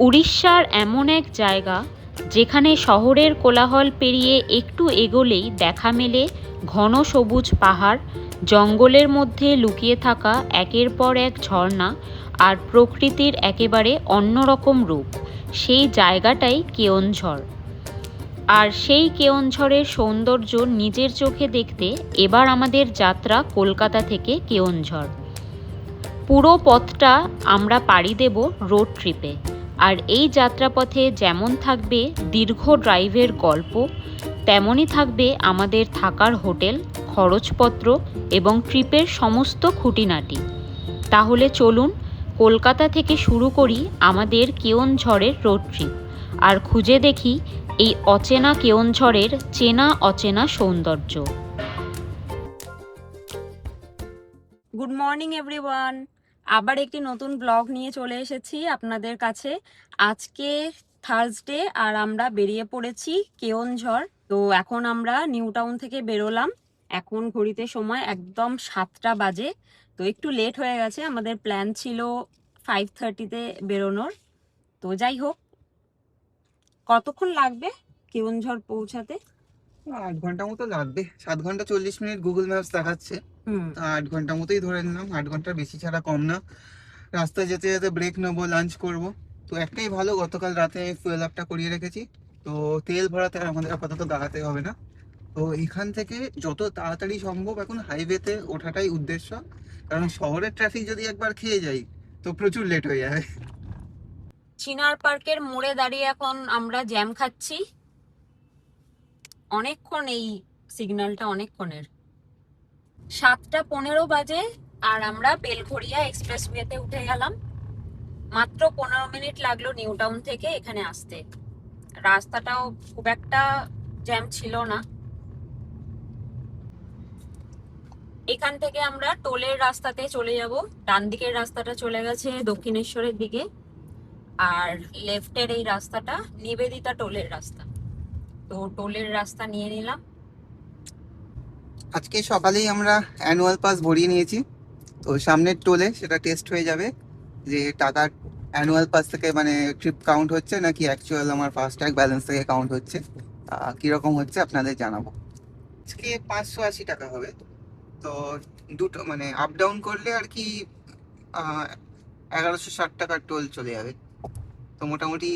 উড়িষ্যার এমন এক জায়গা যেখানে শহরের কোলাহল পেরিয়ে একটু এগোলেই দেখা মেলে ঘন সবুজ পাহাড়, জঙ্গলের মধ্যে লুকিয়ে থাকা একের পর এক ঝর্ণা আর প্রকৃতির একেবারে অন্যরকম রূপ। সেই জায়গাটাই কেওনঝড়। আর সেই কেওনঝড়ের সৌন্দর্য নিজের চোখে দেখতে এবার আমাদের যাত্রা কলকাতা থেকে কেওনঝড়। পুরো পথটা আমরা পাড়ি দেব রোড ট্রিপে। আর এই যাত্রাপথে যেমন থাকবে দীর্ঘ ড্রাইভের গল্প, তেমনই থাকবে আমাদের থাকার হোটেল, খরচপত্র এবং ট্রিপের সমস্ত খুঁটিনাটি। তাহলে চলুন কলকাতা থেকে শুরু করি আমাদের কেওনঝড়ের রোড ট্রিপ, আর খুঁজে দেখি এই অচেনা কেওনঝড়ের চেনা অচেনা সৌন্দর্য। গুড মর্নিং এভরিওয়ান, আবার একটি নতুন ব্লগ নিয়ে চলে এসেছি আপনাদের কাছে। আজকে থার্সডে আর আমরা বেরিয়ে পড়েছি কেওনঝড়। তো এখন আমরা নিউ টাউন থেকে বেরোলাম। এখন ঘড়িতে সময় একদম 7টা বাজে। তো একটু লেট হয়ে গেছে, আমাদের প্ল্যান ছিল 5:30-তে বেরোনোর। তো যাই হোক, কতক্ষণ লাগবে কেওনঝড় পৌঁছাতে? 8 ঘন্টা মতো লাগবে। 7 ঘন্টা 40 মিনিট গুগল ম্যাপস দেখাচ্ছে। 8 ঘন্টা মতোই ধরে নিলাম, 8 ঘন্টার বেশি ছাড়া কম না। রাস্তায় যেতে যেতে ব্রেক নেবো, লাঞ্চ করব। তো একটাই ভালো, গতকাল রাতে ফুয়েল আপটা করিয়ে রেখেছি, তো তেল ভরাতে আমাদের আপাতত দাঁড়াতে হবে না। তো এখান থেকে যত তাড়াতাড়ি সম্ভব এখন হাইওয়েতে ওঠাটাই উদ্দেশ্য, কারণ শহরের ট্রাফিক যদি একবার খেয়ে যাই তো প্রচুর লেট হয়ে যাবে। চিনার পার্কের মোড়ে দাঁড়িয়ে এখন আমরা জ্যাম খাচ্ছি অনেকক্ষণ। এই সিগন্যালটা অনেকক্ষণের। 7টা 15 বাজে আর আমরা বেলঘরিয়া এক্সপ্রেসওয়েতে উঠে গেলাম। মাত্র 15 মিনিট লাগলো নিউ টাউন থেকে এখানে আসতে। রাস্তাটাও খুব একটা জ্যাম ছিল না। এখান থেকে আমরা টোলের রাস্তাতে চলে যাব। ডান দিকের রাস্তাটা চলে গেছে দক্ষিণেশ্বরের দিকে, আর লেফটের এই রাস্তাটা নিবেদিতা টোলের রাস্তা। তো টোলের রাস্তা নিয়ে নিলাম। আজকে সকালেই আমরা অ্যানুয়াল পাস ভরিয়ে নিয়েছি, তো সামনের টোলে সেটা টেস্ট হয়ে যাবে যে টাকা অ্যানুয়াল পাস থেকে মানে ট্রিপ কাউন্ট হচ্ছে নাকি অ্যাকচুয়াল আমার ফাস্ট্যাগ ব্যালেন্স থেকে কাউন্ট হচ্ছে। কীরকম হচ্ছে আপনাদের জানাবো। আজকে 580 টাকা হবে। তো দুটো মানে আপ ডাউন করলে আর কি 1160 টাকার টোল চলে যাবে। তো মোটামুটি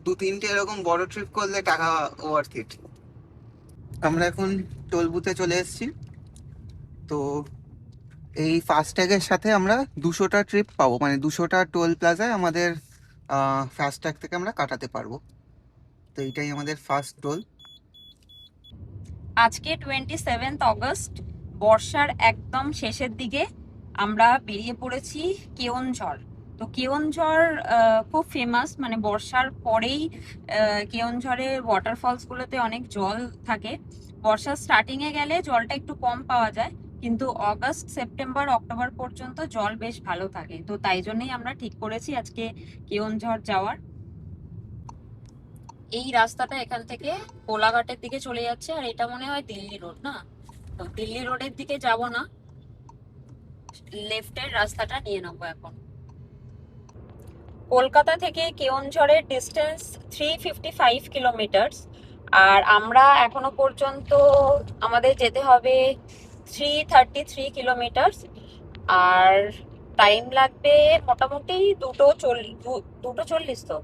2-3টে এরকম বড় ট্রিপ করলে টাকা ওয়ার্থ ইট। আমরা এখন টোল বুথে চলে এসেছি। তো এই ফাস্ট্যাগের সাথে আমরা 200টা ট্রিপ পাবো, মানে 200টা টোল প্লাজায় আমাদের ফাস্ট্যাগ থেকে আমরা কাটাতে পারবো। তো এইটাই আমাদের ফার্স্ট টোল। আজকে 27 আগস্ট, বর্ষার একদম শেষের দিকে আমরা বেরিয়ে পড়েছি কেওনঝড়। তো কেওনঝড় খুব ফেমাস, মানে বর্ষার পরেই কেওনঝড়ের ওয়াটারফলস গুলোতে অনেক জল থাকে। বর্ষার স্টার্টিং এ গেলে জলটা একটু কম পাওয়া যায়, কিন্তু অগস্ট সেপ্টেম্বর অক্টোবর পর্যন্ত জল বেশ ভালো থাকে। তো তাই জন্যই আমরা ঠিক করেছি আজকে কেওনঝড় যাওয়ার। এই রাস্তাটা এখান থেকে কোলাঘাটের দিকে চলে যাচ্ছে, আর এটা মনে হয় দিল্লি রোড, না? তো দিল্লি রোডের দিকে যাব না, লেফটের রাস্তাটা নিয়ে নেবো এখন। কলকাতা থেকে কেওনঝড়ের ডিস্টেন্স 355 কিলোমিটার, আর আমরা এখনো পর্যন্ত আমাদের যেতে হবে 333 কিলোমিটার। আর টাইম লাগবে মোটামুটি 2:40 তো।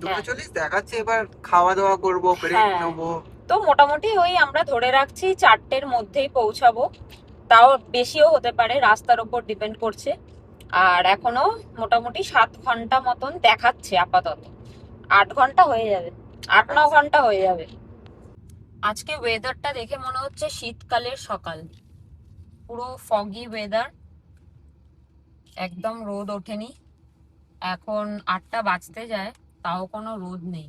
240 দেখাচ্ছে, এবার খাওয়া দাওয়া করবো, ব্রেক হ্যাঁ, নেবো। তো মোটামুটি ওই আমরা ধরে রাখছি 4টের মধ্যেই পৌঁছাবো। তাও বেশিও হতে পারে, রাস্তার উপর ডিপেন্ড করছে। আর এখনো মোটামুটি 7 ঘন্টা মতন দেখাচ্ছে আপাতত। 8 ঘন্টা হয়ে যাবে, 8-9 ঘন্টা হয়ে যাবে। আজকে ওয়েদারটা দেখে মনে হচ্ছে শীতকালের সকাল, পুরো ফগি ওয়েদার, একদম রোদ ওঠেনি। এখন 8টা বাজতে যায়, তাও কোনো রোদ নেই।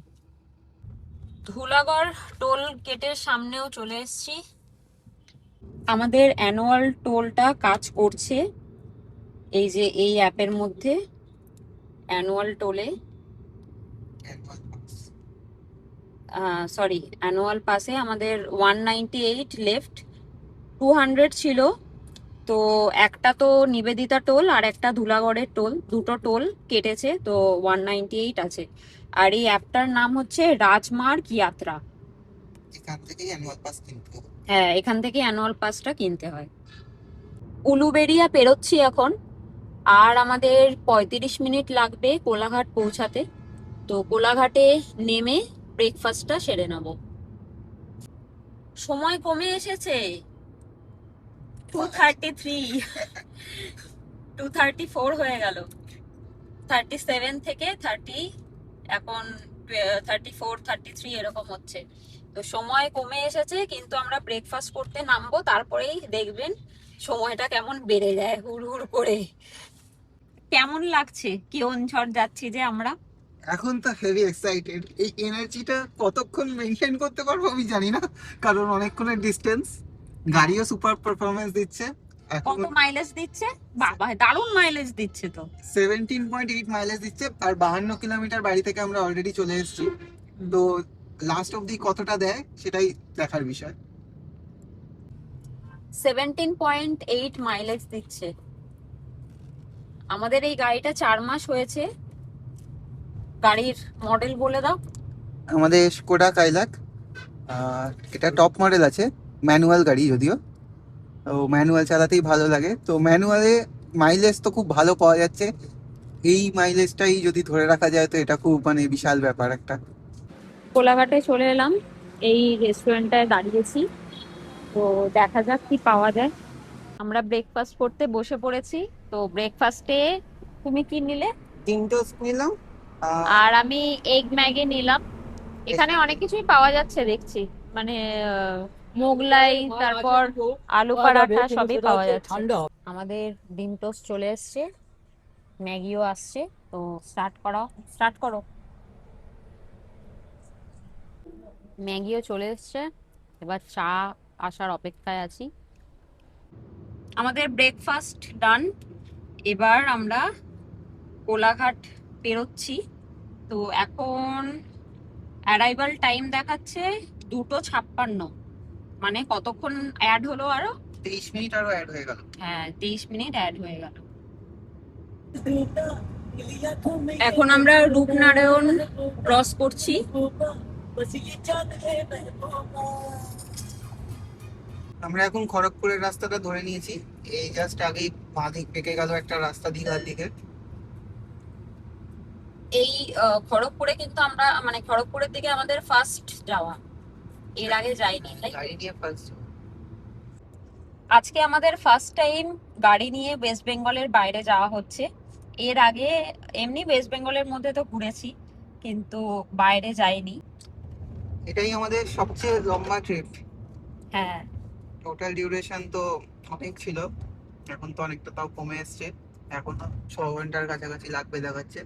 ধুলাগড় টোল গেটের সামনেও চলে এসেছি। আমাদের অ্যানুয়াল টোলটা কাজ করছে, এই যে এই অ্যাপের মধ্যে অ্যানুয়াল টোলে, সরি অ্যানুয়াল পাসে আমাদের 198 লেফট, 200 ছিল। তো একটা তো নিবেদিতা টোল আর একটা ধুলাগড়ের টোল, দুটো টোল কেটেছে, তো 198 আছে। আর এই অ্যাপটার নাম হচ্ছে রাজমার্গ যাত্রা। এখান থেকেই অ্যানুয়াল পাস কিনতে হবে। হ্যাঁ, এখান থেকে অ্যানুয়াল পাসটা কিনতে হয়। উলুবেড়িয়া পেরোচ্ছি এখন, আর আমাদের 35 মিনিট লাগবে কোলাঘাট পৌঁছাতে। তো কোলাঘাটে নেমে ব্রেকফাস্টটা সেরে নেব। সময় কমে এসেছে, 2:33 2:34 হয়ে গেল। 37 থেকে 30, এখন 34 33 এরকম হচ্ছে। তো সময় কমে এসেছে, কিন্তু আমরা ব্রেকফাস্ট করতে নামবো, তারপরেই দেখবেন সময়টা কেমন বেড়ে যায় হুড় হুড় করে। কেমন লাগছে কেওনঝড় যাচ্ছি যে আমরা? এখন তো হেভি এক্সাইটেড। এই এনার্জিটা কতক্ষণ মেনটেন করতে পারবো আমি জানি না, কারণ অনেকক্ষণের ডিস্টেন্স। গাড়িও সুপার পারফরমেন্স দিচ্ছে। এখন কত মাইলেজ দিচ্ছে? বাবা, দারুণ মাইলেজ দিচ্ছে তো। 17.8 মাইলেজ দিচ্ছে, আর 52 কিলোমিটার বাড়ি থেকে আমরা অলরেডি চলে এসেছি। তো লাস্ট অবধি কতটা দেয় সেটাই দেখার বিষয়। 17.8 মাইলেজ দিচ্ছে। আমাদের এই গাড়িটা 4 মাস হয়েছে। গাড়ির মডেল বলে দাও। আমাদের স্কোডা কাইলাক, এটা টপ মডেল আছে, ম্যানুয়াল গাড়ি যদিও। তো ম্যানুয়াল চালাতেই ভালো লাগে। তো ম্যানুয়ালে মাইলেজ তো খুব ভালো পাওয়া যাচ্ছে। এই মাইলেজটাই যদি ধরে রাখা যায় তো এটা খুব মানে বিশাল ব্যাপার একটা। কোলাঘাটে চলে এলাম, এই রেস্টুরেন্টটায় দাঁড়িয়েছি, তো দেখা যাক কি পাওয়া যায়। আমরা ব্রেকফাস্ট করতে বসে পড়েছি। তো ব্রেকফাস্টে তুমি কি নিলে? ডিম টোস্ট নিলাম। আর আমি এগ ম্যাগি নিলাম। এখানে অনেক কিছুই পাওয়া যাচ্ছে দেখছি, মানে মোগলাই, তারপর আলু পরাঠা সবই পাওয়া যাচ্ছে। আমাদের ডিম টোস্ট চলে এসছে, ম্যাগিও আসছে। তো স্টার্ট করো। ম্যাগিও চলে এসছে, এবার চা আসার অপেক্ষায় আছি। আমাদের ব্রেকফাস্ট ডান। এবার আমরা কোলাঘাট পেরোচ্ছি। তো এখন অ্যারাইভাল টাইম দেখাচ্ছে 2:56, মানে কতক্ষণ অ্যাড হলো আরো? 23 মিনিট আরো অ্যাড হয়ে গেল। হ্যাঁ, 23 মিনিট অ্যাড হয়ে গেল। এখন আমরা রূপনারায়ণ ক্রস করছি। আমরা এখন খড়গপুরের রাস্তাটা ধরে নিয়েছি। এই জাস্ট আগেই বাঁ দিক পেকে গেল একটা রাস্তা দীঘার দিকে। এই খড়গপুরে কিন্তু আমরা, মানে খড়গপুরের দিকে আমাদের ফার্স্ট যাওয়া, এর আগে যাইনি, তাই? গাড়ি নিয়ে ফার্স্ট। আজকে আমাদের ফার্স্ট টাইম গাড়ি নিয়ে ওয়েস্ট বেঙ্গলের বাইরে যাওয়া হচ্ছে। এর আগে এমনি ওয়েস্ট বেঙ্গলের মধ্যে তো ঘুরেছি, কিন্তু বাইরে যাইনি। এটাই আমাদের সবচেয়ে লম্বা ট্রিপ। হ্যাঁ, টোটাল ডিউরেশন তো অনেক ছিল, এখন তো অনেকটা তাও কমে এসছে। এখন 6 ঘন্টার কাছাকাছি লাগবে দেখাচ্ছে।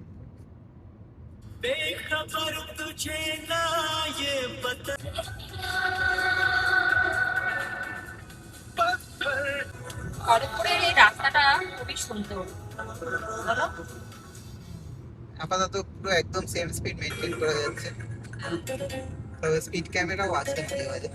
খড়গপুরের এই রাস্তাটা খুবই সুন্দর, বলো? আপাতত পুরো একদম সেম স্পিড মেনটেন করা যাচ্ছে, তবে স্পিড ক্যামেরাও আছে মাঝে মাঝে।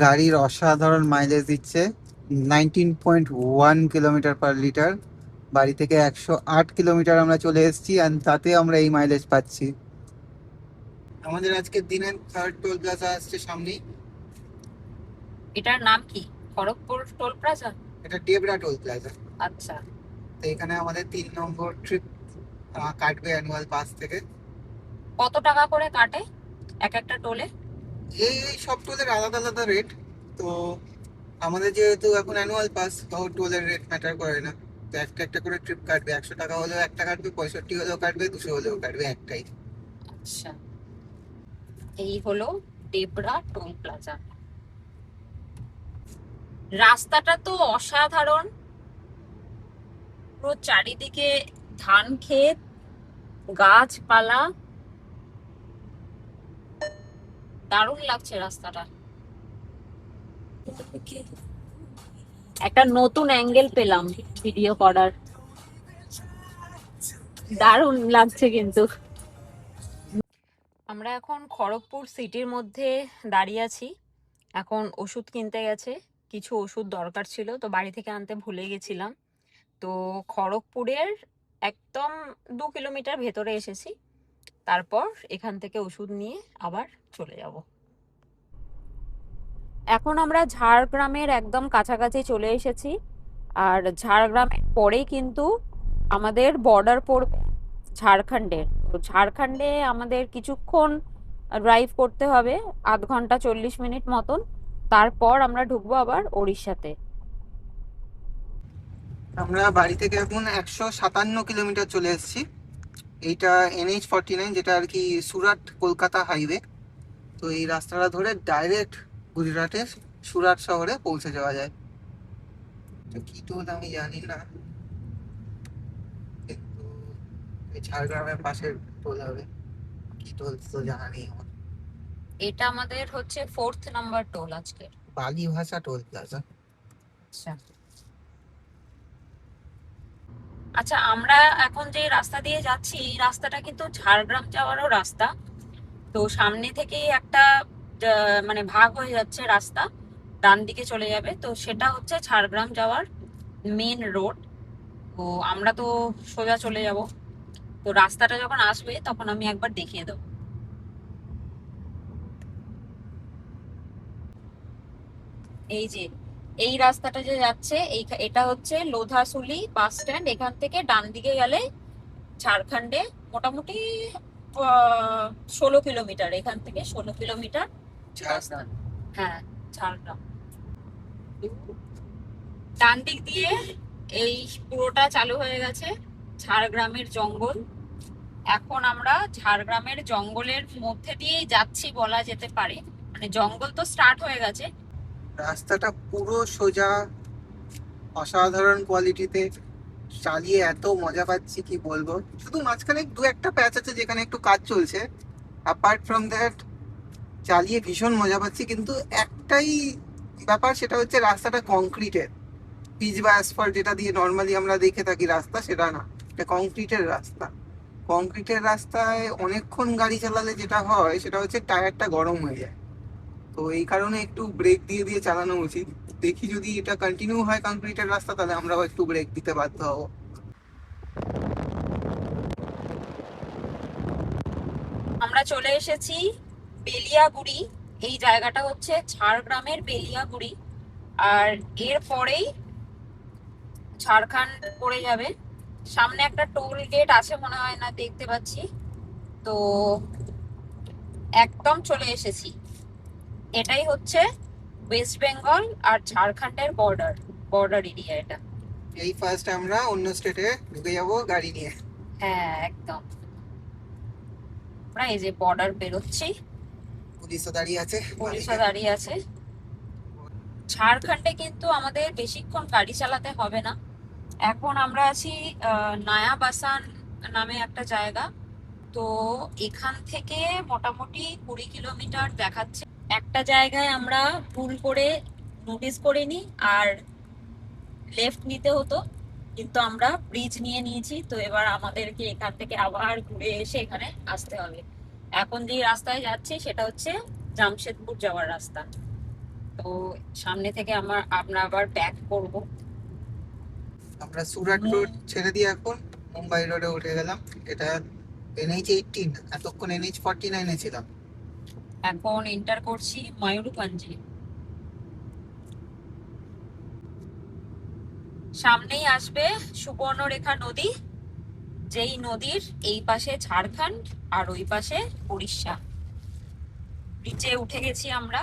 গাড়ির অসাধারণ মাইলেজ দিচ্ছে, 19.1 কিলোমিটার পার লিটার। বাড়ি থেকে 108 কিলোমিটার আমরা চলে এসেছি, আর তাতে আমরা এই মাইলেজ পাচ্ছি। আমাদের আজকের দিনে থার্ড টোল প্লাজা আসছে সামনেই। এটার নাম কি? Kharagpur toll plaza? এটা টেবরা টোল প্লাজা। আচ্ছা। তো এখানে আমাদের 3 নম্বর ট্রিপ কাটবে অ্যানুয়াল পাস থেকে। কত টাকা করে কাটে এক একটা টোলে? এই সব টোলের আলাদা আলাদা রেট। তো আমাদের যেহেতু এখন অ্যানুয়াল পাস, তো টোলের রেট ম্যাটার করে না। তো একটা একটা করে ট্রিপ কাটবে, 100 টাকা হলেও একটা কাটবে, 65 হলেও কাটবে, 200 হলেও কাটবে, একটাই। আচ্ছা, এই হলো টেবরা টোল প্লাজা। রাস্তাটা তো অসাধারণ, পুরো চারিদিকে ধান ক্ষেত, গাছপালা, দারুণ লাগছে রাস্তাটা। একটা নতুন অ্যাঙ্গেল পেলাম ভিডিও করার। দারুণ লাগছে কিন্তু। আমরা এখন খড়গপুর সিটির মধ্যে দাঁড়িয়ে আছি। এখন ওষুধ কিনতে গেছে, কিছু ওষুধ দরকার ছিল, তো বাড়ি থেকে আনতে ভুলে গেছিলাম। তো খড়গপুরের একদম 2 কিলোমিটার ভেতরে এসেছি। তারপর এখান থেকে ওষুধ নিয়ে আবার চলে যাব। এখন আমরা ঝাড়গ্রামের একদম কাছাকাছি চলে এসেছি। আর ঝাড়গ্রামের পরেই কিন্তু আমাদের বর্ডার পড়বে ঝাড়খণ্ডের। তো ঝাড়খণ্ডে আমাদের কিছুক্ষণ ড্রাইভ করতে হবে, 0.5 ঘন্টা 40 মিনিট মতন। তারপর আমরা ঢুকবো আবার ওড়িশাতে। আমরা বাড়ি থেকে এখন 157 কিলোমিটার চলে এসেছি। এইটা NH49, যেটা আর কি সুরাট কলকাতা হাইওয়ে। তো এই রাস্তাটা ধরে ডাইরেক্ট গুজরাটের সুরাট শহরে পৌঁছে যাওয়া যায়। তো কি টোল আমি জানি না, কিন্তু এই ঝাড়গ্রামের পাশে টোল হবে। কি টোল তো জানা নেই আমার। এটা আমাদের হচ্ছে 4th নাম্বার টোল আজকে। বালি ভাষা টোল প্লাজা। আচ্ছা আচ্ছা, আমরা এখন যে রাস্তা দিয়ে যাচ্ছি এই রাস্তাটা কিন্তু ঝাড়গ্রাম যাওয়ারও রাস্তা। তো সামনে থেকেই একটা মানে ভাগ হয়ে যাচ্ছে রাস্তা, ডান দিকে চলে যাবে, তো সেটা হচ্ছে ঝাড়গ্রাম যাওয়ার মেন রোড। তো আমরা তো সোজা চলে যাব। তো রাস্তাটা যখন আসবে তখন আমি একবার দেখিয়ে দেবো। এই যে এই রাস্তাটা যে যাচ্ছে এটা হচ্ছে লোধাশুলি বাস স্ট্যান্ড। এখান থেকে ডান দিকে গেলে ঝাড়খণ্ডে মোটামুটি 16 কিলোমিটার, এখান থেকে 16 কিলোমিটার রাস্তা। হ্যাঁ, ঝাড়গ্রাম। ডান দিক দিয়ে এই পুরোটা চালু হয়ে গেছে ঝাড়গ্রামের জঙ্গল। এখন আমরা ঝাড়গ্রামের জঙ্গলের মধ্যে দিয়েই যাচ্ছি বলা যেতে পারে, মানে জঙ্গল তো স্টার্ট হয়ে গেছে। রাস্তাটা পুরো সোজা, অসাধারণ কোয়ালিটিতে, চালিয়ে এত মজা পাচ্ছি কি বলবো। শুধু মাঝখানে দু একটা প্যাচ আছে যেখানে একটু কাজ চলছে। অ্যাপার্ট ফ্রম দ্যাট চালিয়ে ভীষণ মজা পাচ্ছি। কিন্তু একটাই ব্যাপার, সেটা হচ্ছে রাস্তাটা কংক্রিটের। পিচ বা অ্যাসফল্ট যেটা দিয়ে নর্মালি আমরা দেখে থাকি রাস্তা, সেটা না, এটা কংক্রিটের রাস্তা। কংক্রিটের রাস্তায় অনেকক্ষণ গাড়ি চালালে যেটা হয় সেটা হচ্ছে টায়ারটা গরম হয়ে যায়। তো এই কারণে একটু ব্রেক দিয়ে দিয়ে চালানো উচিত। দেখি যদি এটা কন্টিনিউ হয় কংক্রিটের রাস্তা, তাহলে আমরাও একটু ব্রেক দিতে বাধ্য হবো। আমরা চলে এসেছি বেলিয়াগুড়ি। এই জায়গাটা হচ্ছে ঝাড়গ্রামের বেলিয়াগুড়ি। আর এর পরেই ঝাড়খণ্ড পড়ে যাবে। সামনে একটা টোল গেট আছে মনে হয়, না দেখতে পাচ্ছি। তো একদম চলে এসেছি। এটাই হচ্ছে ওয়েস্ট বেঙ্গল আর ঝাড়খণ্ডের বর্ডার এরিয়া এটা। এই ফার্স্ট আমরা অন্য স্টেটে ঢুকে যাবো গাড়ি নিয়ে। হ্যাঁ একদম, আমরা এই যে বর্ডার বেরোচ্ছি, পুলিশও দাঁড়িয়ে আছে, পুলিশও দাঁড়িয়ে আছে। ঝাড়খণ্ডে কিন্তু আমাদের বেশিক্ষণ গাড়ি চালাতে হবে না। এখন আমরা আছি নয়া বাসান নামে একটা জায়গা। তো এখান থেকে মোটামুটি 20 কিলোমিটার দেখাচ্ছে। একটা জায়গায় আমরা ভুল করে নোটিস করিনি, আর লেফট নিতে হতো, কিন্তু আমরা ব্রিজ নিয়ে নিয়েছি। তো এবার আমাদেরকে এখান থেকে আবার ঘুরে এসে এখানে আসতে হবে। এখন যে রাস্তায় যাচ্ছি সেটা হচ্ছে জামশেদপুর যাওয়ার রাস্তা। তো সামনে থেকে আমরা আবার ব্যাক করব। আমরা সুরাট রোড ছেড়ে দিয়ে এখন মুম্বাই রোডে উঠে গেলাম। এটা NH18, এতক্ষণ NH49 এ ছিলাম। এখন এন্টার করছি ময়ূরভঞ্জে। সামনেই আসবে সুবর্ণরেখা নদী, যেই নদীর এই পাশে ঝাড়খণ্ড আর ওই পাশে উড়িষ্যা। নিচে উঠে গেছি আমরা।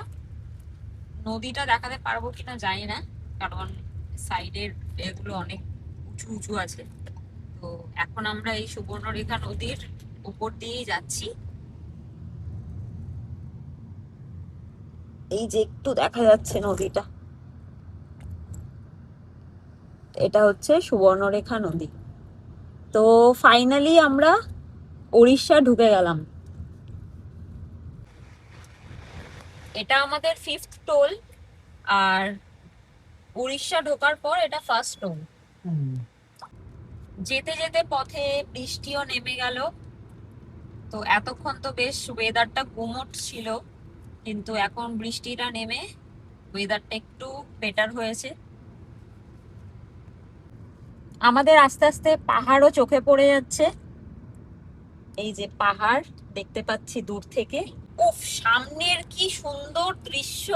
নদীটা দেখাতে পারবো কিনা জানি না, কারণ সাইডের এগুলো অনেক উঁচু উঁচু আছে। তো এখন আমরা এই সুবর্ণরেখা নদীর উপর দিয়েই যাচ্ছি। এই যে একটু দেখা যাচ্ছে নদীটা, এটা হচ্ছে সুবর্ণরেখা নদী। তো ফাইনালি আমরা উড়িষ্যা ঢুকে গেলাম। এটা আমাদের 5th টোল, আর উড়িষ্যা ঢোকার পর এটা ফার্স্ট টোল। যেতে যেতে পথে বৃষ্টিও নেমে গেল। তো এতক্ষণ তো বেশ ওয়েদারটা গুমোট ছিল, কিন্তু এখন বৃষ্টিটা নেমে ওয়েদারটা একটু বেটার হয়েছে। আমাদের আস্তে আস্তে পাহাড়ও চোখে পড়ে যাচ্ছে। এই যে পাহাড় দেখতে পাচ্ছি দূর থেকে। উফ, সামনের কি সুন্দর দৃশ্য!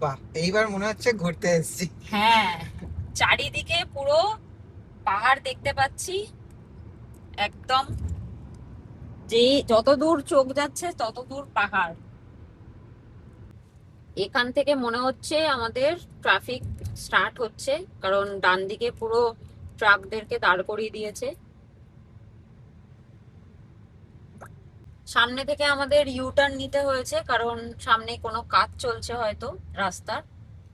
বাহ, এইবার মনে হচ্ছে ঘুরতে এসেছি। হ্যাঁ, চারিদিকে পুরো পাহাড় দেখতে পাচ্ছি একদম। যে যত দূর চোখ যাচ্ছে তত দূর পাহাড়। এখান থেকে মনে হচ্ছে আমাদের ট্রাফিক স্টার্ট হচ্ছে, কারণ ডান দিকে পুরো ট্রাকদেরকে দাঁড় করিয়ে দিয়েছে। সামনে থেকে আমাদের ইউটার্ন নিতে হয়েছে, কারণ সামনে কোনো কাজ চলছে হয়তো রাস্তার,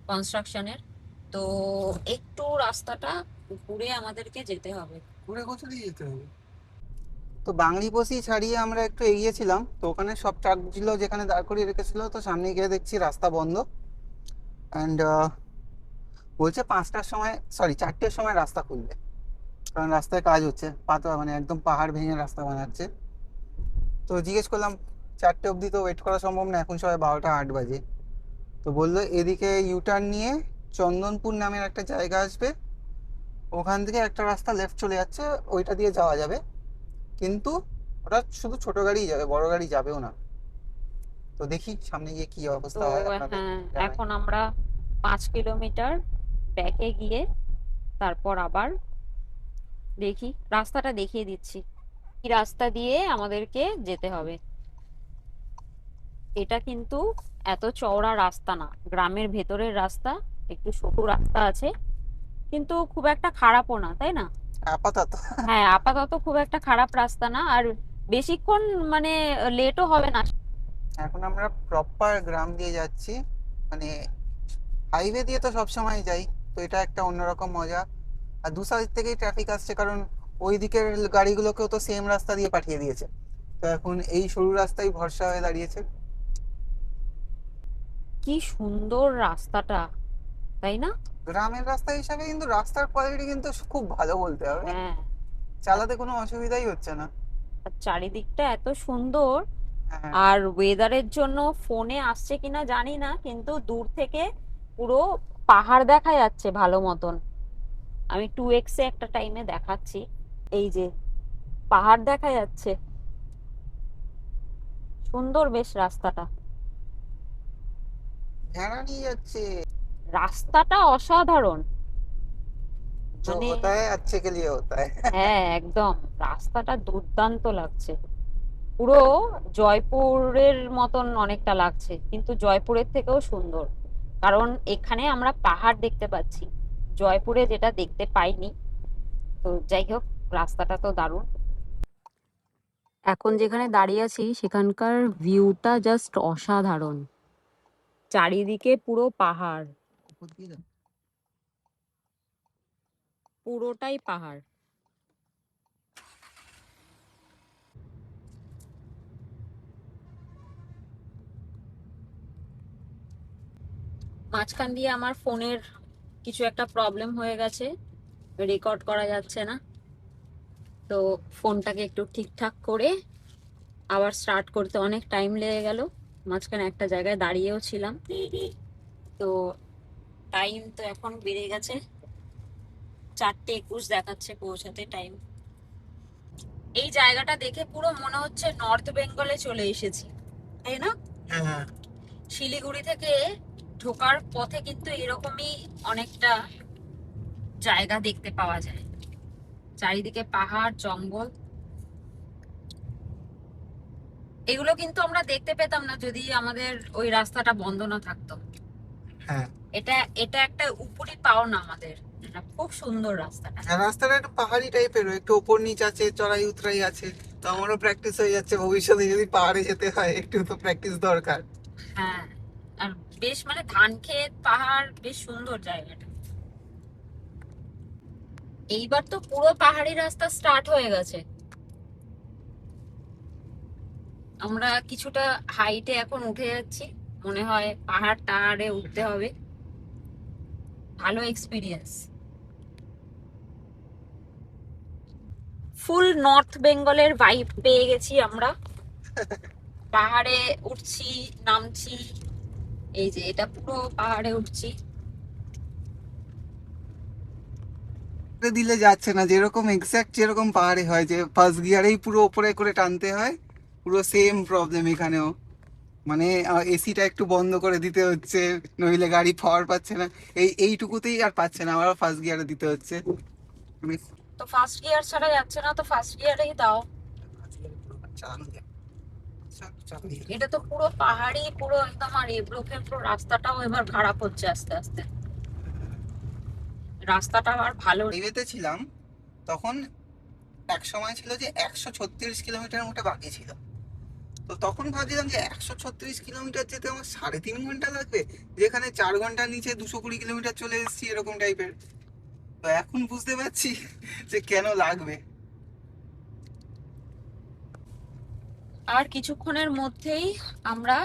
কনস্ট্রাকশনের। তো একটু রাস্তাটা ঘুরে আমাদেরকে যেতে হবে। ঘুরে কোথা দিয়ে যেতে হবে? তো বাংলিপোষি ছাড়িয়ে আমরা একটু এগিয়েছিলাম, তো ওখানে সব ট্রাকগুলো যেখানে দাঁড় করিয়ে রেখেছিল, তো সামনে গিয়ে দেখছি রাস্তা বন্ধ। অ্যান্ড বলছে 5টার সময়, সরি 4টের সময় রাস্তা খুলবে, কারণ রাস্তায় কাজ হচ্ছে, পাতা মানে একদম পাহাড় ভেঙে রাস্তা বানাচ্ছে। তো জিজ্ঞেস করলাম 4টে অবধি তো ওয়েট করা সম্ভব না, এখন সবাই 12টা 8 বাজে। তো বললো এদিকে ইউটার্ন নিয়ে চন্দনপুর নামের একটা জায়গা আসবে, ওখান থেকে একটা রাস্তা লেফট চলে যাচ্ছে, ওইটা দিয়ে যাওয়া যাবে, কিন্তু ওটা শুধু ছোট গাড়ি যাবে, বড় গাড়ি যাবেও না। তো দেখি সামনে গিয়ে কি তো অবস্থা হয় আপনাদের হ্যাঁ, জানাই। এখন আমরা 5 কিলোমিটার ব্যাকে গিয়ে তারপর আবার দেখি, রাস্তাটা দেখিয়ে দিচ্ছি কি রাস্তা দিয়ে আমাদেরকে যেতে হবে। এটা কিন্তু এত চওড়া রাস্তা না, গ্রামের ভেতরের রাস্তা, একটু সরু রাস্তা আছে, কিন্তু খুব একটা খারাপও না, তাই না? আপাতত। হ্যাঁ, আপাতত খুব একটা খারাপ রাস্তা না, আর বেশিক্ষণ মানে লেটও হবে না। এখন আমরা প্রপার গ্রাম দিয়ে যাচ্ছি, মানে হাইওয়ে দিয়ে তো সব সময় যাই, তো এটা একটা অন্যরকম মজা। আর দু সাইড থেকেই ট্রাফিক আসছে, কারণ ওই দিকের গাড়িগুলোকেও তো সেম রাস্তা দিয়ে পাঠিয়ে দিয়েছে, তো এখন এই সরু রাস্তাই ভরসা হয়ে দাঁড়িয়েছে। কি সুন্দর রাস্তাটা, তাই না? গ্রামের রাস্তা হিসাবে কিন্তু রাস্তার কোয়ালিটি কিন্তু খুব ভালো বলতে হবে, হ্যাঁ, আর চালাতে কোনো অসুবিধাই হচ্ছে না। আর চারিদিকটা এত সুন্দর। হ্যাঁ। আর ওয়েদারের জন্য ফোনে আসছে কিনা জানি না, কিন্তু দূর থেকে পুরো পাহাড় দেখা যাচ্ছে ভালো মতন। আমি 2x এ একটা টাইমে দেখাচ্ছি, এই যে পাহাড় দেখা যাচ্ছে। সুন্দর বেশ রাস্তাটা, ভেড়া নিয়ে যাচ্ছে। রাস্তাটা অসাধারণ। जो মানে होता है अच्छे के लिए होता है। হ্যাঁ, একদম রাস্তাটা দুর্দান্ত লাগছে। পুরো জয়পুরের মতন অনেকটা লাগছে, কিন্তু জয়পুরের থেকেও সুন্দর, কারণ এখানে আমরা পাহাড় দেখতে পাচ্ছি, জয়পুরে যেটা দেখতে পাইনি। তো যাই হোক, রাস্তাটা তো দারুণ। এখন যেখানে দাঁড়িয়ে আছি সেখানকার ভিউটা জাস্ট অসাধারণ, চারিদিকে পুরো পাহাড়, পুরোটাই পাহাড়। মাঝখান দিয়ে আমার ফোনের কিছু একটা প্রবলেম হয়ে গেছে, রেকর্ড করা যাচ্ছে না। তো ফোনটাকে একটু ঠিকঠাক করে আবার স্টার্ট করতে অনেক টাইম লেগে গেল, মাঝখানে একটা জায়গায় দাঁড়িয়েও ছিলাম। তো টাইম তো এখন বেড়ে গেছে, 4:21 দেখাচ্ছে পৌঁছাতে টাইম। এই জায়গাটা দেখে পুরো মনে হচ্ছে নর্থ বেঙ্গলে চলে এসেছি, তাই না? হ্যাঁ। শিলিগুড়ি থেকে ঢোকার পথে কিন্তু এরকমই অনেকটা জায়গা দেখতে পাওয়া যায়, চারিদিকে পাহাড় জঙ্গল। এগুলো কিন্তু আমরা দেখতে পেতাম না যদি আমাদের ওই রাস্তাটা বন্ধ না থাকতো। হ্যাঁ, এটা এটা একটা উপরি পাওনা আমাদের, এটা খুব সুন্দর রাস্তাটা। আর রাস্তাটা একটু পাহাড়ি টাইপের, একটু ওপর নিচ আছে, চড়াই উতরাই আছে, তো আমারও প্র্যাকটিস হয়ে যাচ্ছে, ভবিষ্যতে যদি পাহাড়ে যেতে হয় একটু তো প্র্যাকটিস দরকার। হ্যাঁ, আর বেশ মানে ধান ক্ষেত পাহাড়, বেশ সুন্দর জায়গাটা। এইবার তো পুরো পাহাড়ি রাস্তা স্টার্ট হয়ে গেছে, আমরা কিছুটা হাইটে এখন উঠে যাচ্ছি, মনে হয় পাহাড় টাহাড়ে উঠতে হবে, ভালো এক্সপিরিয়েন্স। ফুল নর্থ বেঙ্গলের ভাইব পেয়ে গেছি আমরা। পাহাড়ে উঠছি, নামছি, এই যে এটা পুরো পাহাড়ে উঠছি। দিলে যাচ্ছে না, যেরকম এক্সাক্ট যেরকম পাহাড়ে হয় যে ফার্স্ট গিয়ারেই পুরো ওপরে করে টানতে হয়, পুরো সেম প্রবলেম এখানেও। মানে এসিটা একটু বন্ধ করে দিতে হচ্ছে, নইলে গাড়ি পাওয়ার পাচ্ছে না। এইটুকুতেই আর পাচ্ছে না, আবার ফার্স্ট গিয়ারে দিতে হচ্ছে। তো ফার্স্ট গিয়ার ছাড়া যাচ্ছে না, তো ফার্স্ট গিয়ারেই দাও। এটা তো পুরো পাহাড়ি, পুরো একদম। আর এবড়ো পুরো রাস্তাটাও এবার খারাপ হচ্ছে আস্তে আস্তে, রাস্তাটা আর ভালো। হাইওয়েতে ছিলাম তখন, এক সময় ছিল যে 136 কিলোমিটার মতো বাকি ছিল। তো তখন ভাবছিলাম যে 136 কিলোমিটার যেতে আমার 3.5 ঘন্টা লাগবে, যেখানে 4 ঘন্টার নিচে 220 কিলোমিটার চলে এসেছি, এরকম টাইপের। তো এখন বুঝতে পারছি যে কেন লাগবে। আর কিছুক্ষণের মধ্যেই আমরা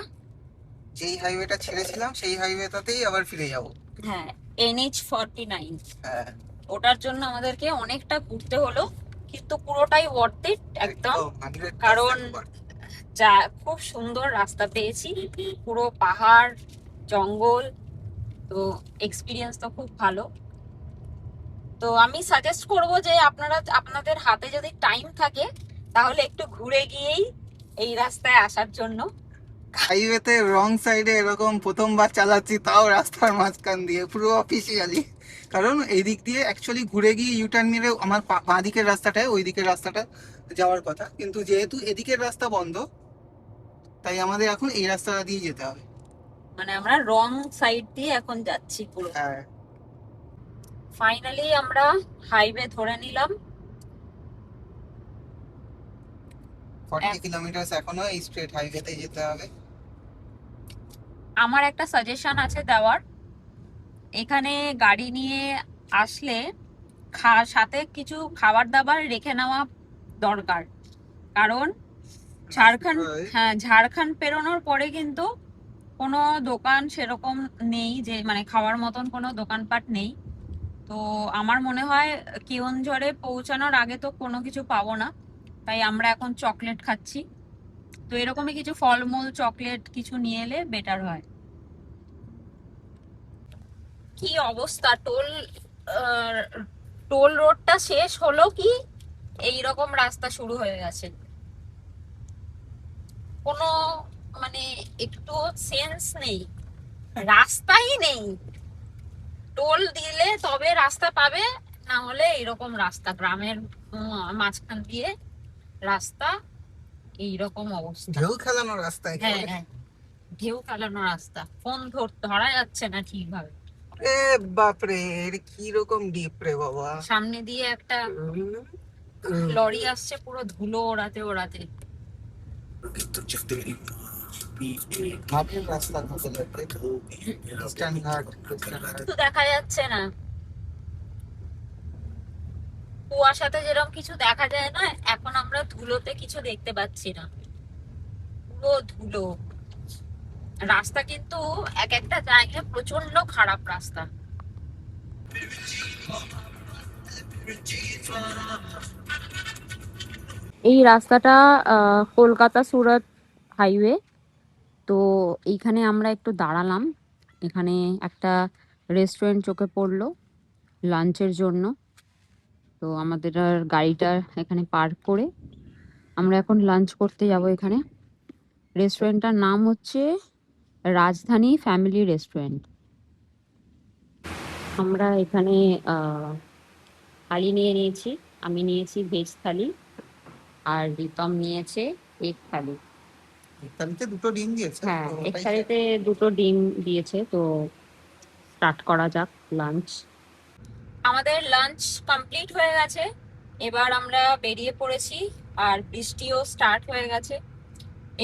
যেই হাইওয়েটা ছেড়েছিলাম সেই হাইওয়েটাতেই আবার ফিরে যাব। হ্যাঁ, NH49। হ্যাঁ, ওটার জন্য আমাদেরকে অনেকটা ঘুরতে হলো, কিন্তু পুরোটাই ওয়ার্থ ইট একদম। 100% কারণ যা খুব সুন্দর রাস্তা পেয়েছি, পুরো পাহাড় জঙ্গল, তো এক্সপিরিয়েন্স তো খুব ভালো। তো আমি সাজেস্ট করব যে আপনাদের হাতে যদি টাইম থাকে তাহলে একটু ঘুরে গিয়েই এই রাস্তায় আসার জন্য। হাইওয়েতে রং সাইডে এরকম প্রথমবার চালাচ্ছি, তাও রাস্তার মাঝখান দিয়ে পুরো অফিসিয়ালি। কারণ এই দিক দিয়ে অ্যাকচুয়ালি ঘুরে গিয়ে ইউটার্ন মেরে আমার বাঁ দিকের রাস্তাটায়, ওই দিকের রাস্তাটা যাওয়ার কথা, কিন্তু যেহেতু এদিকের রাস্তা বন্ধ, তাই আমাদের এখন এই রাস্তাটা দিয়ে যেতে হবে। মানে আমরা রং সাইড দিয়ে এখন যাচ্ছি পুরো। হ্যাঁ, ফাইনালি আমরা হাইওয়ে ধরে নিলাম। 40 কিলোমিটার এখনো এই স্ট্রেট হাইওয়েতে যেতে হবে। আমার একটা সাজেশন আছে দেওয়ার, এখানে গাড়ি নিয়ে আসলে সাথে কিছু খাবার দাবার রেখে নেওয়া দরকার। কারণ ঝাড়খণ্ড, হ্যাঁ, ঝাড়খণ্ড পেরোনোর পরে কিন্তু কোনো দোকান সেরকম নেই, যে মানে খাওয়ার মতন কোনো দোকানপাট নেই। তো আমার মনে হয় কেওনঝড়ে পৌঁছানোর আগে তো কোনো কিছু পাবো না, তাই আমরা এখন চকলেট খাচ্ছি। তো এরকমই কিছু ফলমূল, চকলেট কিছু নিয়ে এলে বেটার হয়। কি অবস্থা, টোল রোডটা শেষ হলো কি এই রকম রাস্তা শুরু হয়ে গেছে। কোনো মানে একটু সেন্স নেই, রাস্তাই নেই। টোল দিলে তবে রাস্তা পাবে, না হলে এরকম রাস্তা, গ্রামের মাঝখান দিয়ে রাস্তা, এইরকম অবস্থা। ঢেউ খেলানো রাস্তায়। হ্যাঁ হ্যাঁ, ঢেউ খেলানো রাস্তা, ফোন ধরা যাচ্ছে না ঠিকভাবে। এ বাপরে, এর কি রকম ডিপ রে বাবা। সামনে দিয়ে একটা লরি আসছে, পুরো ধুলো ওড়াতে ওড়াতে। ঘাটের রাস্তা হতে লাগবে, ইস্টার্ন ঘাট, ওয়েস্টার্ন ঘাট। কিছু দেখা যাচ্ছে না, কুয়াশাতে যেরকম কিছু দেখা যায় না, এখন আমরা ধুলোতে কিছু দেখতে পাচ্ছি না, পুরো ধুলো। রাস্তা কিন্তু এক একটা জায়গায় প্রচন্ড খারাপ রাস্তা। এই রাস্তাটা কলকাতা সুরাত হাইওয়ে। তো এইখানে আমরা একটু দাঁড়ালাম, এখানে একটা রেস্টুরেন্ট চোখে পড়লো লাঞ্চের জন্য। তো আমাদের আর গাড়িটা এখানে পার্ক করে আমরা এখন লাঞ্চ করতে যাব। এখানে রেস্টুরেন্টটার নাম হচ্ছে রাজধানী ফ্যামিলি রেস্টুরেন্ট। আমরা এখানে থালি নিয়ে নিয়েছি, আমি নিয়েছি ভেজ থালি, আর রিতম নিয়েছে এগ থালি। থালিতে দুটো ডিম দিয়েছে। হ্যাঁ, এগ থালিতে দুটো ডিম দিয়েছে। তো স্টার্ট করা যাক লাঞ্চ। আমাদের লাঞ্চ কমপ্লিট হয়ে গেছে, এবার আমরা বেরিয়ে পড়েছি। আর বৃষ্টিও স্টার্ট হয়ে গেছে,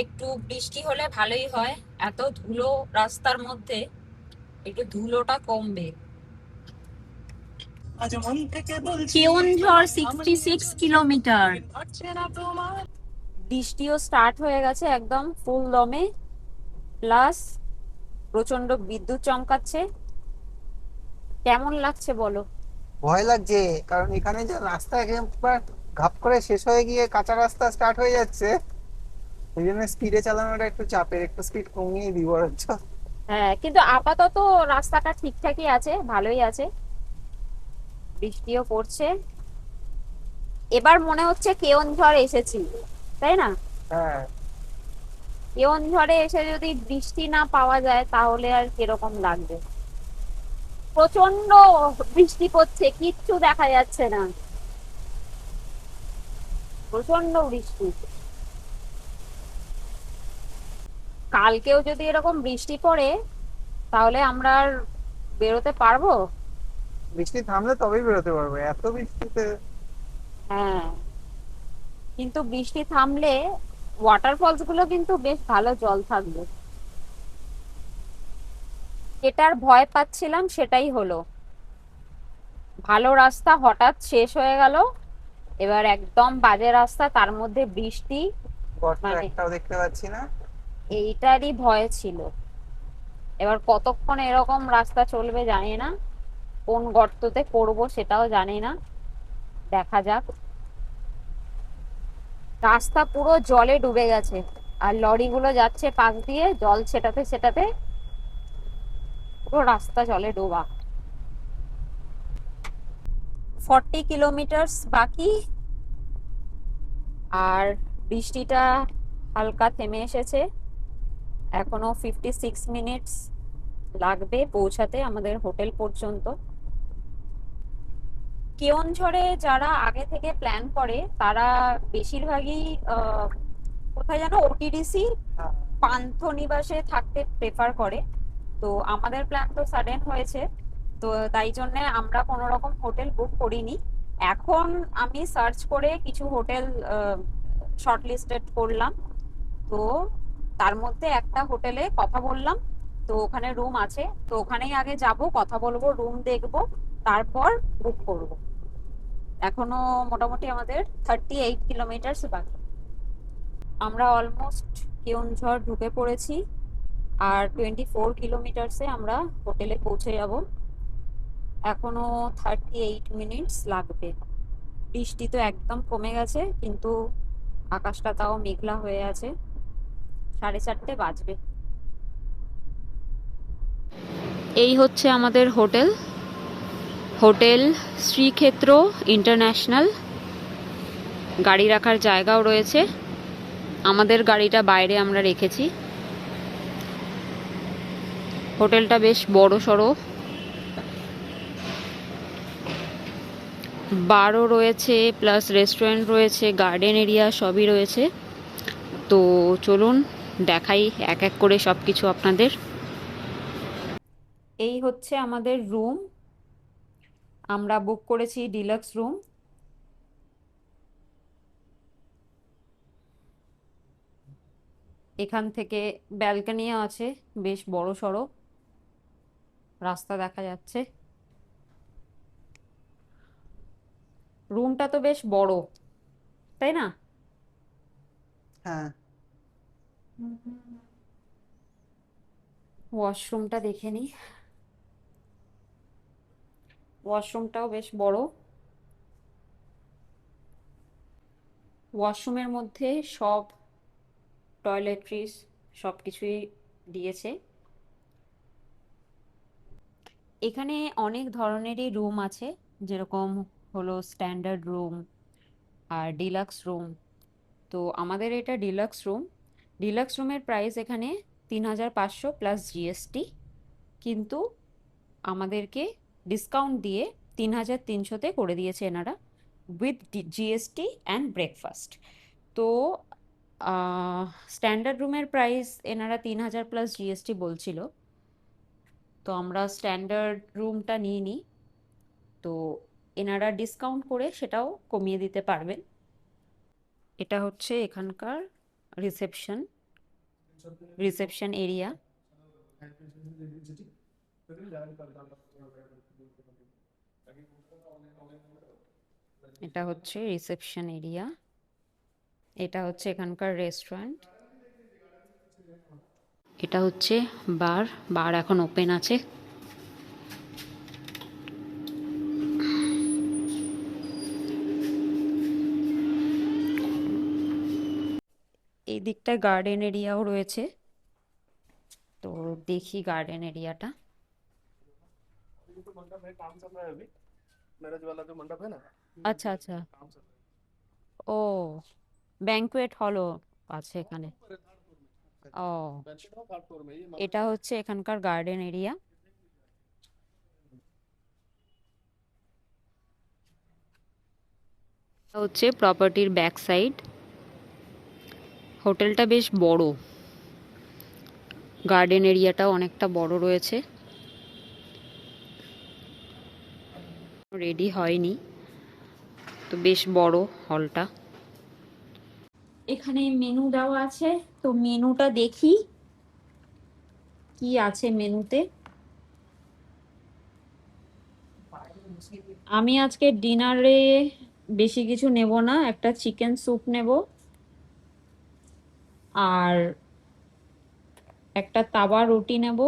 একটু বৃষ্টি হলে ভালোই হয়, এত ধুলো রাস্তার মধ্যে, একটু ধুলোটা কমবে। কেওনঝড় 66 কিলোমিটার। বৃষ্টিও স্টার্ট হয়ে গেছে একদম ফুল দমে, প্লাস প্রচন্ড বিদ্যুৎ চমকাচ্ছে। কেমন লাগছে বলো? ভয় লাগছে, কারণ এখানে যে রাস্তা একবার ঘাপ করে শেষ হয়ে গিয়ে কাঁচা রাস্তা স্টার্ট হয়ে যাচ্ছে, ওই জন্য স্পিডে চালানোটা একটু চাপের, একটু স্পিড কমিয়ে দিব বরঞ্চ। হ্যাঁ, কিন্তু আপাতত রাস্তাটা ঠিকঠাকই আছে, ভালোই আছে, বৃষ্টিও পড়ছে। এবার মনে হচ্ছে কেওনঝড় এসেছি, তাই না? হ্যাঁ, কেওনঝড়ে এসে যদি বৃষ্টি না পাওয়া যায় তাহলে আর কিরকম লাগবে। প্রচন্ড বৃষ্টি পড়ছে, কিচ্ছু দেখা যাচ্ছে না, প্রচন্ড বৃষ্টি। কালকেও যদি এরকম বৃষ্টি পড়ে তাহলে আমরা আর বেরোতে পারবো? বৃষ্টি থামলে তবেই বেরোতে পারবো, এত বৃষ্টিতে। হ্যাঁ, কিন্তু বৃষ্টি থামলে ওয়াটারফলস গুলো কিন্তু বেশ ভালো জল থাকবে। যেটার ভয় পাচ্ছিলাম সেটাই হলো, ভালো রাস্তা হঠাৎ শেষ হয়ে গেল, এবার একদম বাজে রাস্তা, তার মধ্যে বৃষ্টি, গর্ত মানে একটাও দেখতে পাচ্ছি না। এইটারই ভয় ছিল। এবার কতক্ষণ এরকম রাস্তা চলবে জানি না, কোন গর্ততে পড়বো সেটাও জানি না, দেখা যাক। রাস্তা পুরো জলে ডুবে গেছে, আর লরিগুলো যাচ্ছে পাশ দিয়ে, জল ছেটাতে ছেটাতে পুরো রাস্তা জলে ডোবা। 40 কিলোমিটার বাকি, আর বৃষ্টিটা হালকা থেমে এসেছে। এখনো 56 মিনিটস লাগবে পৌঁছাতে আমাদের হোটেল পর্যন্ত। কেওনঝড়ে যারা আগে থেকে প্ল্যান করে তারা বেশিরভাগই কোথায় যেন ওটিডিসি হ্যাঁ, পান্থনিবাসে থাকতে প্রেফার করে। তো আমাদের প্ল্যান তো সাডেন হয়েছে, তো তাই জন্য আমরা কোনো রকম হোটেল বুক করিনি। এখন আমি সার্চ করে কিছু হোটেল শর্টলিস্টেড করলাম, তো তার মধ্যে একটা হোটেলে কথা বললাম, তো ওখানে রুম আছে, তো ওখানেই আগে যাব, কথা বলবো, রুম দেখবো, তারপর বুক করব। এখনো মোটামুটি আমাদের 38 কিলোমিটার বাকি। আমরা অলমোস্ট কেওনঝড় ঢুকে পড়েছি, আর 24 কিলোমিটারসে আমরা হোটেলে পৌঁছে যাব। এখনো 38 মিনিটস লাগবে। বৃষ্টি তো একদম কমে গেছে, কিন্তু আকাশটা তাও মেঘলা হয়ে আছে। 4:30 বাজবে। এই হচ্ছে আমাদের হোটেল, হোটেল শ্রীক্ষেত্র ইন্টারন্যাশনাল। গাড়ি রাখার জায়গাও রয়েছে, আমাদের গাড়িটা বাইরে আমরা রেখেছি। হোটেলটা বেশ বড় সড়ো, বারও রয়েছে, প্লাস রেস্টুরেন্ট রয়েছে, গার্ডেন এরিয়া সবই রয়েছে। তো চলুন দেখাই এক এক করে সব কিছু আপনাদের। এই হচ্ছে আমাদের রুম, আমরা বুক করেছি ডিলাক্স রুম। এখান থেকে ব্যালকনিও আছে, বেশ বড় সড়ো, রাস্তা দেখা যাচ্ছে। রুমটা তো বেশ বড়, তাই না? হ্যাঁ, ওয়াশরুমটা দেখে নিই, ওয়াশরুমটাও বেশ বড়। ওয়াশরুমের মধ্যে সব টয়লেট্রিজ সব কিছুই দিয়েছে। এখানে অনেক ধরনেরই রুম আছে, যেরকম হলো স্ট্যান্ডার্ড রুম আর ডিলাক্স রুম। তো আমাদের এটা ডিলাক্স রুম। ডিলাক্স রুমের প্রাইস এখানে 3,500 প্লাস জিএসটি, কিন্তু আমাদেরকে ডিসকাউন্ট দিয়ে 3,300-তে করে দিয়েছে এনারা, উইথ জিএসটি অ্যান্ড ব্রেকফাস্ট। তো স্ট্যান্ডার্ড রুমের প্রাইস এনারা 3,000 প্লাস জিএসটি বলছিল, তো আমরা স্ট্যান্ডার্ড রুমটা নিয়ে নিই, তো এনারা ডিসকাউন্ট করে সেটাও কমিয়ে দিতে পারবেন। এটা হচ্ছে এখানকার রিসেপশন, রিসেপশন এরিয়া। এটা হচ্ছে রিসেপশন এরিয়া, এটা হচ্ছে এখানকার রেস্টুরেন্ট, এটা হচ্ছে বার। বার এখন ওপেন আছে। দিকটায় গার্ডেন এরিয়াও রয়েছে, তো দেখি গার্ডেন এরিয়াটা। ये तो मंडप है, काम चल रहा है अभी। मैरिज वाला जो मंडप है ना, আচ্ছা আচ্ছা, काम चल रहा ও ব্যাংকুয়েট হলও আছে এখানে। है। ऊपर है, थर्ड फ्लोर में। ও, बैंक्वेट हॉल थर्ड फ्लोर में, ये এটা হচ্ছে এখানকার গার্ডেন এরিয়া। হচ্ছে প্রপার্টির ব্যাক সাইড। হোটেলটা বেশ বড়, গার্ডেন এরিয়াটাও অনেকটা বড় রয়েছে। রেডি হয়নি, তো বেশ বড় হলটা। এখানে মেনু দেওয়া আছে, তো মেনুটা দেখি কি আছে মেনুতে। আমি আজকে ডিনারে বেশি কিছু নেব না, একটা চিকেন স্যুপ নেব আর একটা তাওয়া রুটি নেব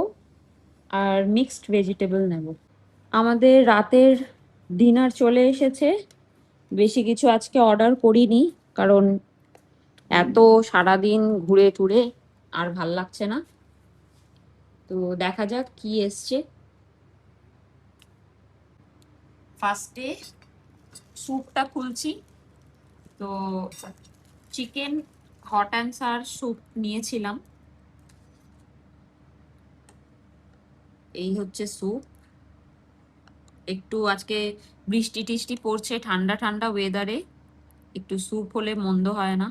আর মিক্সড ভেজিটেবল নেব। আমাদের রাতের ডিনার চলে এসেছে। বেশি কিছু আজকে অর্ডার করিনি, কারণ এত সারাদিন ঘুরে টুরে আর ভাল লাগছে না। তো দেখা যাক কি এসছে। ফার্স্টে স্যুপটা খুলছি। তো chicken hot and sir soup নিয়েছিলাম। এই হচ্ছে স্যুপ। একটু আজকে বৃষ্টি টিষ্টি পড়ছে, ঠান্ডা ঠান্ডা ওয়েদারে একটু স্যুপ হলে মন্দ হয় না।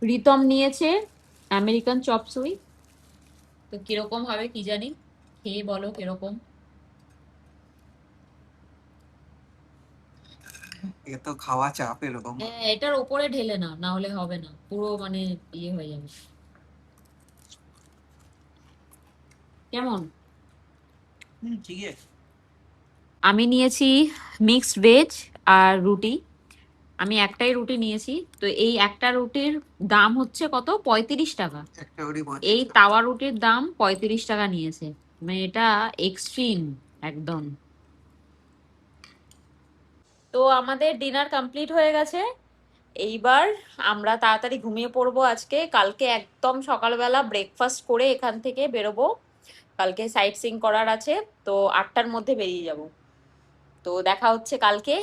রিতম নিয়েছে আমেরিকান চপ সুই, তো কিরকম হবে কি জানি, খেয়ে বলো কিরকম। এ তো খাওয়া চাপ এরকম। হ্যাঁ, এটার ওপরে ঢেলে না, না হলে হবে না, পুরো মানে ইয়ে হয়ে যাবে। কেমন? ঠিক আছে। আমি নিয়েছি মিক্সড ভেজ আর রুটি। আমি একটাই রুটি নিয়েছি। তো এই একটা রুটির দাম হচ্ছে কত, 35 টাকা। একটা ওরই এই তাওয়া রুটির দাম 35 টাকা নিয়েছে, মানে এটা এক্সট্রিম একদম। তো আমাদের ডিনার কমপ্লিট হয়ে গেছে। এইবার আমরা তাড়াতাড়ি ঘুমিয়ে পড়বো আজকে। কালকে একদম সকালবেলা ব্রেকফাস্ট করে এখান থেকে বেরোবো। কালকে সাইট সিইং করার আছে, তো 8টার মধ্যে বেরিয়ে যাব। তো দেখা হচ্ছে কালকে।